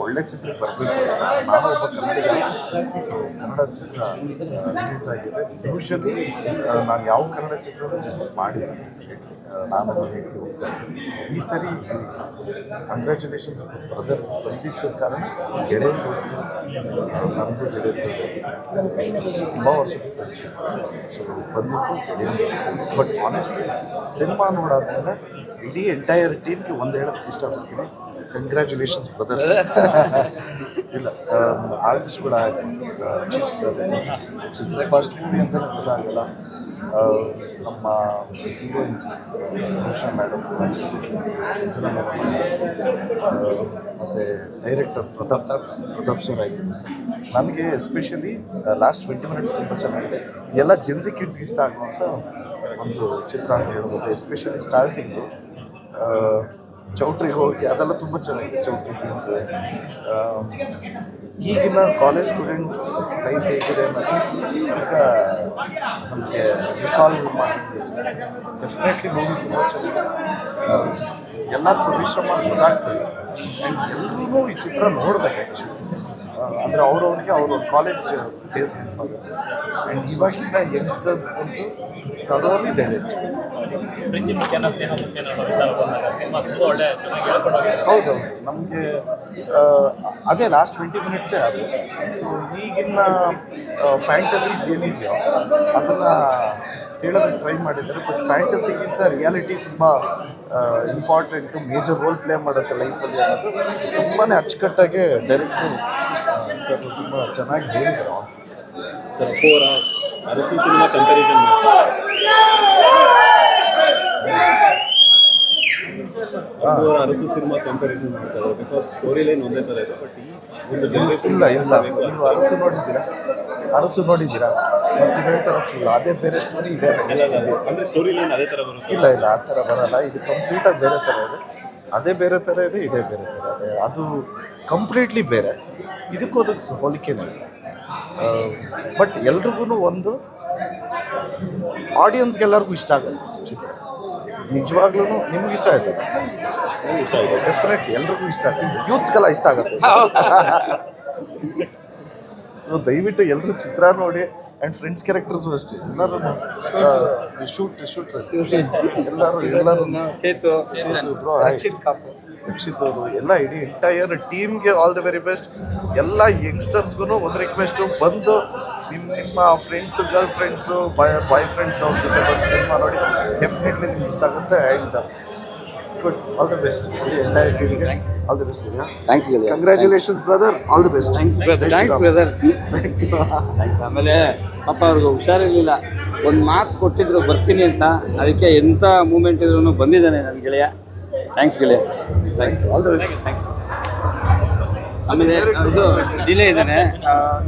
ಒಳ್ಳೆ ಚಿತ್ರ ಬರಬೇಕು. ನಾನು ಒಬ್ಬ ಕನ್ನಡಿಗ. ಸೊ ಕನ್ನಡ ಚಿತ್ರ ರಿಲೀಸ್ ಆಗಿದೆ. ಯೂಶಲಿ ನಾನು ಯಾವ ಕನ್ನಡ ಚಿತ್ರ ರಿಲೀಸ್ ಮಾಡಿಲ್ಲ. ನಾನು ಹೇಳ್ತಿ ಹೋಗ್ತಾ ಇದ್ದೀನಿ. ಈ ಸರಿ ಕಂಗ್ರ್ಯಾಚುಲೇಷನ್ಸ್ ಬ್ರದರ್ ಬಂದಿದ್ದ ಕಾರಣ ಗೆಳೆಯರಿಗೋಸ್ಕರ ನಮ್ಮದು ಗೆಳೆಯರಿಗೋಸ್ಕರ ತುಂಬ ವರ್ಷದ ಫ್ರೆಂಡ್ಶಿಪ್. ಸೊ ಬಂದಿದ್ದು ಗೆಳೆಯರಿಗೋಸ್ಕರ. ಬಟ್ ಆನೆಸ್ಟ್ಲಿ ಸಿನಿಮಾ ನೋಡಾದ್ಮೇಲೆ ಇಡೀ ಎಂಟೈರ್ ಟೀಮ್ಗೆ ಒಂದು ಹೇಳೋದಕ್ಕೆ ಇಷ್ಟಪಡ್ತೀನಿ, ಕಂಗ್ರ್ಯಾಚುಲೇಷನ್ಸ್ ಬ್ರದರ್ಸ್. ಇಲ್ಲ ಆರ್ಟಿಸ್ಟ್ಗಳು ಚಿತ್ರಿಸ್ತಾರೆ. ಫಸ್ಟ್ ಮೂವಿ ಅಂತಲೇ ಗೊತ್ತಾಗಲ್ಲ. ನಮ್ಮ heroines Usha madam, Sanjana madam, ಮತ್ತು ಡೈರೆಕ್ಟರ್ ಪ್ರತಾಪ್ ಸರ್ ಆಗಿ ನನಗೆ ಎಸ್ಪೆಷಲಿ ಲಾಸ್ಟ್ 20 ಮಿನಿಟ್ಸ್ ತುಂಬ ಚೆನ್ನಾಗಿದೆ. ಎಲ್ಲ ಜೆನ್ಸಿ ಕಿಡ್ಸ್ಗೆ ಇಷ್ಟ ಆಗುವಂಥ ಒಂದು ಚಿತ್ರ ಅಂತ ಹೇಳ್ಬೋದು. ಎಸ್ಪೆಷಲಿ ಸ್ಟಾರ್ಟಿಂಗು ಚೌಟ್ರಿಗೆ ಹೋಗಿ ಅದೆಲ್ಲ ತುಂಬ ಚೆನ್ನಾಗಿದೆ. ಚೌಟ್ರಿ ಸೀನ್ಸ್, ಈಗಿನ ಕಾಲೇಜ್ ಸ್ಟೂಡೆಂಟ್ಸ್ ಲೈಫ್ ಹೇಗಿದೆ ಅನ್ನೋದು ಈಗ ನಮಗೆ ರಿಕಾಲ್ ಮಾಡಿ ಡೆಫಿನೆಟ್ಲಿ ಮೂವಿ ತುಂಬ ಚೆನ್ನಾಗಿದೆ. ಎಲ್ಲರ ಪರಿಶ್ರಮ ಗೊತ್ತಾಗ್ತದೆ. ಆ್ಯಂಡ್ ಎಲ್ಲರೂ ಈ ಚಿತ್ರ ನೋಡ್ಬೇಕು ಆ್ಯಕ್ಚುಲಿ. ಅಂದರೆ ಅವ್ರವ್ರಿಗೆ ಅವ್ರ ಕಾಲೇಜ್ ಡೇಸ್ ನೆನಪಾಗುತ್ತೆ. ಆ್ಯಂಡ್ ಇವಾಗಿನ ಯಂಗ್ಸ್ಟರ್ಸ್ಗಂತೂ ತರೋಲಿ ಡೈರೆಕ್ಟ್. ಹೌದು, ನಮಗೆ ಅದೇ ಲಾಸ್ಟ್ 20 ಮಿನಿಟ್ಸೇ ಅದು. ಸೊ ಈಗಿನ ಫ್ಯಾಂಟಸೀಸ್ ಏನಿದೆಯೋ ಅದನ್ನು ಹೇಳೋದಕ್ಕೆ ಟ್ರೈ ಮಾಡಿದ್ದಾರೆ. ಬಟ್ ಫ್ಯಾಂಟಸಿಗಿಂತ ರಿಯಾಲಿಟಿ ತುಂಬ ಇಂಪಾರ್ಟೆಂಟು, ಮೇಜರ್ ರೋಲ್ ಪ್ಲೇ ಮಾಡುತ್ತೆ ಲೈಫಲ್ಲಿ ಅನ್ನೋದು ತುಂಬಾ ಅಚ್ಚುಕಟ್ಟಾಗಿ ಡೈರೆಕ್ಟ್ರು ಸರ್ ತುಂಬ ಚೆನ್ನಾಗಿ ಹೇಳಿದ್ದಾರೆ answer. Sir Arasu cinema comparison Arasu cinema comparison ಮಾಡ್ತಾರೆ. ಬಿಕಾಸ್ ಸ್ಟೋರಿ ಲೈನ್ ಒಂದೇ ಥರ ಇದೆ. ಬಟ್ ಈ ಒಂದು ಜನರೇಷನ್ ಇಲ್ಲ ನೀವು ಅರಸು ನೋಡಿದ್ದೀರಾ ಮತ್ತು ಹೇಳ್ತಾರೆ ಸುಳ್ಳು, ಅದೇ ಬೇರೆ ಸ್ಟೋರಿ ಇದೆ. ಅಂದರೆ ಸ್ಟೋರಿ ಲೈನ್ ಅದೇ ಥರ ಬರುತ್ತೆ. ಇಲ್ಲ ಆ ಥರ ಬರಲ್ಲ. ಇದು ಕಂಪ್ಲೀಟಾಗಿ ಬೇರೆ ಥರ ಇದೆ. ಅದೇ ಬೇರೆ ಥರ ಇದೆ, ಇದೇ ಬೇರೆ ಥರ ಇದೆ. ಅದು ಕಂಪ್ಲೀಟ್ಲಿ ಬೇರೆ. ಇದಕ್ಕೆ ಹೋಲಿಕೆನೇ ಇಲ್ಲ. ಬಟ್ ಎಲ್ರಿಗೂ ಒಂದು ಆಡಿಯನ್ಸ್ಗೆಲ್ಲರಿಗೂ ಇಷ್ಟ ಆಗುತ್ತೆ ಚಿತ್ರ. ನಿಜವಾಗ್ಲೂ ನಿಮ್ಗೆ ಇಷ್ಟ ಆಯ್ತು? ಇಷ್ಟ ಆಗಿದೆ, ಡೆಫಿನೆಟ್ಲಿ ಎಲ್ರಿಗೂ ಇಷ್ಟ ಆಗುತ್ತೆ. ಯೂತ್ಸ್ಗೆಲ್ಲ ಇಷ್ಟ ಆಗುತ್ತೆ. ಸೊ ದಯವಿಟ್ಟು ಎಲ್ಲರೂ ಚಿತ್ರ ನೋಡಿ. ಆ್ಯಂಡ್ ಫ್ರೆಂಡ್ಸ್ ಕ್ಯಾರೆಕ್ಟರ್ಸು ಅಷ್ಟೇ, ಎಲ್ಲರೂ ಶೂಟ್ ಎಲ್ಲರೂ ರಕ್ಷಿತ್ ಅವರು ಎಲ್ಲ ಇಡೀ ಎಂಟೈರ್ ಟೀಮ್ಗೆ ಆಲ್ ದಿ ವೆರಿ ಬೆಸ್ಟ್. ಎಲ್ಲ ಯಂಗ್ಸ್ಟರ್ಸ್ಗೂ ಒಂದು ರಿಕ್ವೆಸ್ಟು, ಬಂದು ನಿಮ್ಮ friends, girl friends, boy friends ಅವ್ರ ಜೊತೆ ಬಂದು ಸಿನಿಮಾ ನೋಡಿ. ಡೆಫಿನೆಟ್ಲಿ ನಿಮ್ಗೆ ಇಷ್ಟ ಆಗುತ್ತೆ. And good, all the best entire ಟೀಮ್ಗೆ. All the best. Thanks. Congratulations brother, all the best. Thanks brother. Thanks. ಆಮೇಲೆ ಪಾಪ ಅವ್ರಿಗೆ ಹುಷಾರಿರಲಿಲ್ಲ, ಒಂದು ಮಾತು ಕೊಟ್ಟಿದ್ರು ಬರ್ತೀನಿ ಅಂತ. ಅದಕ್ಕೆ ಎಂಥ ಮೂಮೆಂಟ್ ಇದ್ರೂ ಬಂದಿದ್ದಾನೆ ನನ್ನ ಗೆಳೆಯ. ಥ್ಯಾಂಕ್ಸ್ ಗೆಳೆಯ. Thanks, all the best. Thanks. ಆಮೇಲೆ ಇದು ಡಿಲೇ ಇದ್ದಾನೆ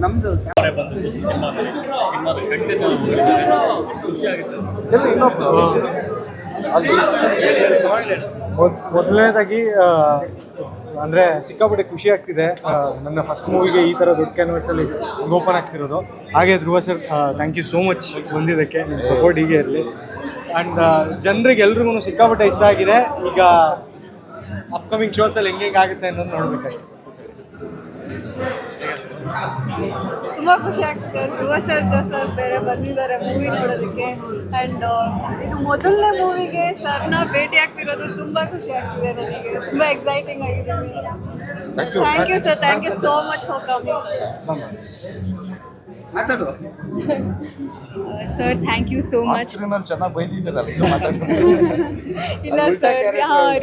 ನಮ್ಮದು. ಮೊದಲನೇದಾಗಿ ಅಂದರೆ ಸಿಕ್ಕಾಪಟ್ಟೆ ಖುಷಿ ಆಗ್ತಿದೆ. ನನ್ನ ಫಸ್ಟ್ ಮೂವಿಗೆ ಈ ಥರ ದೊಡ್ಡ ಕ್ಯಾನ್ವಸಲ್ಲಿ ಓಪನ್ ಆಗ್ತಿರೋದು. ಹಾಗೆ Dhruva sir, thank you so much ಬಂದಿದ್ದಕ್ಕೆ. ನಿಮ್ಮ ಸಪೋರ್ಟ್ ಹೀಗೆ ಇರಲಿ. ಆ್ಯಂಡ್ ಜನರಿಗೆ ಎಲ್ರಿಗೂ ಸಿಕ್ಕಾಪಟ್ಟೆ ಇಷ್ಟ ಆಗಿದೆ. ಈಗ ಅಪ್ಕಮಿಂಗ್ ಶೋಸಲ್ಲಿ ಹೆಂಗೆ ಆಗುತ್ತೆ ಅನ್ನೋದು ನೋಡಬೇಕಷ್ಟೆ. ತುಂಬ ಖುಷಿ ಆಗ್ತಿದೆ. ಧ್ರುವ ಸರ್, ಸರ್ ಬೇರೆ ಬಂದಿದ್ದಾರೆ ಮೂವಿ ನೋಡೋದಕ್ಕೆ. ಆ್ಯಂಡ್ ಇದು ಮೊದಲನೇ ಮೂವಿಗೆ ಸರ್ನ ಭೇಟಿ ಆಗ್ತಿರೋದು ತುಂಬ ಖುಷಿ ಆಗ್ತಿದೆ ನನಗೆ. ತುಂಬ ಎಕ್ಸೈಟಿಂಗ್ ಆಗಿದೆ. Thank you sir, thank you so much for coming. ಮಾತಾಡು sir, thank you so much. ಚೆನ್ನಾಗಿ ಬೈದಿದ್ದೀರಲ್ಲ. ಇಲ್ಲ ಸರ್,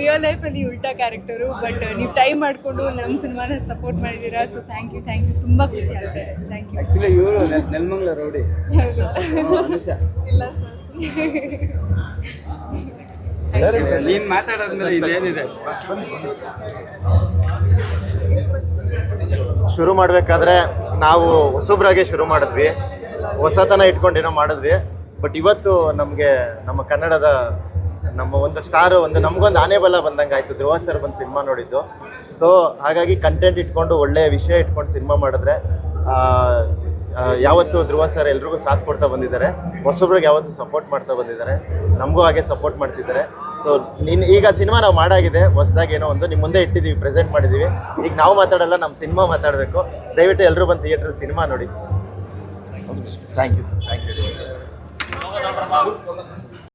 ರಿಯಲ್ ಲೈಫಲ್ಲಿ ಉಲ್ಟಾ ಕ್ಯಾರೆಕ್ಟರು. ಬಟ್ ನೀವು ಟೈಮ್ ಮಾಡಿಕೊಂಡು ನಮ್ಮ ಸಿನಿಮಾನ ಸಪೋರ್ಟ್ ಮಾಡಿದ್ದೀರಾ. ಸೊ ಥ್ಯಾಂಕ್ ಯು ತುಂಬ ಖುಷಿ ಆಗ್ತದೆ. Thank you. ಆ್ಯಕ್ಚುಲಿ ಇವರು ನೆಲಮಂಗಲ ರೌಡಿ. ಹೌದು. ಇಲ್ಲ ಸರ್, ನೀನು ಮಾತಾಡೋದ್ಮೇಲೆ ಇದೇನಿದೆ ಶುರು ಮಾಡಬೇಕಾದ್ರೆ ನಾವು ಹೊಸಬ್ರಾಗೆ ಶುರು ಮಾಡಿದ್ವಿ, ಹೊಸತನ ಇಟ್ಕೊಂಡೇನೋ ಮಾಡಿದ್ವಿ. ಬಟ್ ಇವತ್ತು ನಮಗೆ ನಮ್ಮ ಕನ್ನಡದ ನಮ್ಮ ಒಂದು ಸ್ಟಾರು, ನಮಗೊಂದು ಆನೆ ಬಲ ಬಂದಂಗೆ ಆಯಿತು ಧ್ರುವ ಸರ್ ಬಂದು ಸಿನಿಮಾ ನೋಡಿದ್ದು. ಸೊ ಹಾಗಾಗಿ ಕಂಟೆಂಟ್ ಇಟ್ಕೊಂಡು ಒಳ್ಳೆಯ ವಿಷಯ ಇಟ್ಕೊಂಡು ಸಿನಿಮಾ ಮಾಡಿದ್ರೆ ಯಾವತ್ತು ಧ್ರುವ ಸರ್ ಎಲ್ರಿಗೂ ಸಾಥ್ ಕೊಡ್ತಾ ಬಂದಿದ್ದಾರೆ. ಹೊಸಬ್ರಿಗೆ ಯಾವತ್ತೂ ಸಪೋರ್ಟ್ ಮಾಡ್ತಾ ಬಂದಿದ್ದಾರೆ. ನಮಗೂ ಹಾಗೆ ಸಪೋರ್ಟ್ ಮಾಡ್ತಿದ್ದಾರೆ. ಸೊ ಈಗ ಸಿನಿಮಾ ನಾವು ಮಾಡಾಗಿದೆ, ಹೊಸದಾಗಿ ಏನೋ ಒಂದು ನಿಮ್ಮ ಮುಂದೆ ಇಟ್ಟಿದ್ದೀವಿ, ಪ್ರೆಸೆಂಟ್ ಮಾಡಿದ್ದೀವಿ. ಈಗ ನಾವು ಮಾತಾಡಲ್ಲ, ನಮ್ಮ ಸಿನಿಮಾ ಮಾತಾಡಬೇಕು. ದಯವಿಟ್ಟು ಎಲ್ಲರೂ ಬಂದು ಥಿಯೇಟ್ರಲ್ಲಿ ಸಿನಿಮಾ ನೋಡಿ. Thank you sir, thank you.